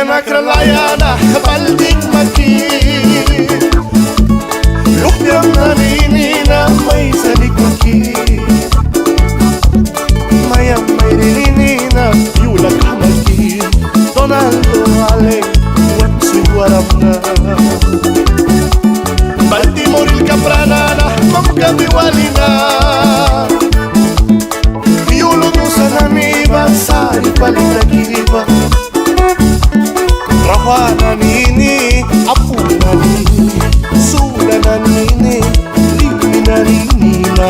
Mosquilla na kralayana baldik maki Lupiang naninina may salik maki Mayang may rininina yulag hamaki Donaldo Aleng wan suwaram na Baltimoril kapranana mamkabiwali na Yulog sa naniba sa ipalitagiba Rawa nanini, apu nanini, sula nanini, limi nanini na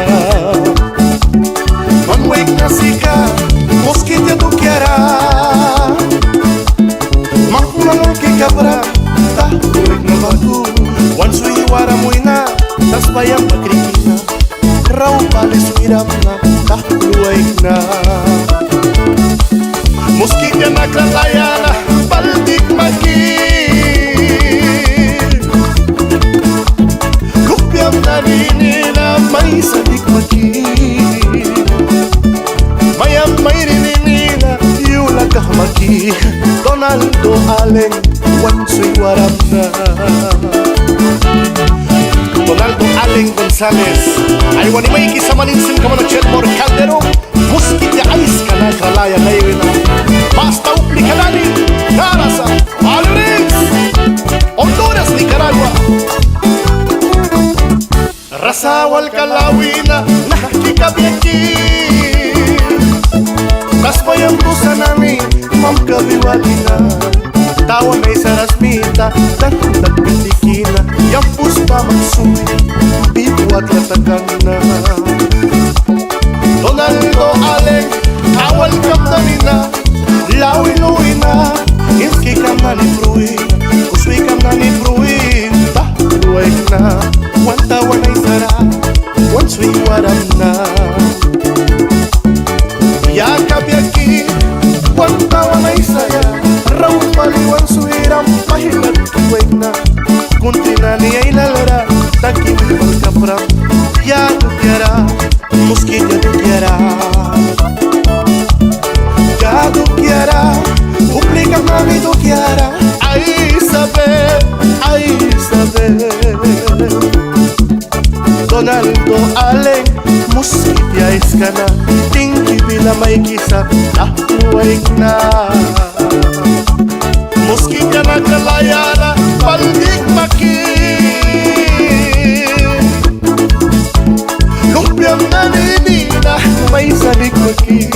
Manwek na sika, mosquita tu kiara Mangkulang kikabra, tahulik na bagu Wansui waramuy na, tas bayang magrikina Raw balis mirap na, tahuluay na Mosquita na kralayana baldik maki Lupiang naninina may sadik maki Mayang may rininina yulag maki Donaldo Aleng wansoy waram na Donaldo Aleng Gonzalez Aywan may kisamaninsin ka mo na Chelmore Calderón Mosquita Ice ka na kralaya ngayon na Basta uplikanani Narasa Alrix Honduras, Nicaragua Rasawal kalawina Nakikabiyaki Kaspayang busa nami Mamkabiwalina Tawa may sarasmita Nagpitikina Yampus pa magsumi Bibuat latagan na Donaldo Aleng Awal kaptanina Lawi-lawi na Inski kam na ni Fruin Uswi kam na ni Fruin Tahuay na Wantawan ay sara Wanswi waram na Yakap yaki Wantawan ay saya Raw paliwan suiram Pahilat tuwag na Kunti na niya ilalara Takimil magkapram Yato kiara Mosquita tu kiara Tu quiera, publica mami tu quiera Ay Isabel Donaldo Aleng Mosquita iskana Tingki bila may kisa Nahuwaig na Mosquita na kralayana baldik maki Lumpiang naninina may sadik maki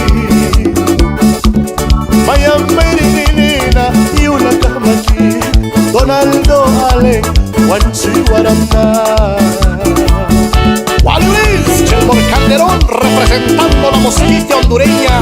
Mayang may rininina, yulag maki Donaldo Aleng, wansoy waram na Juan Luis Chelmore Calderón representando la mosquita hondureña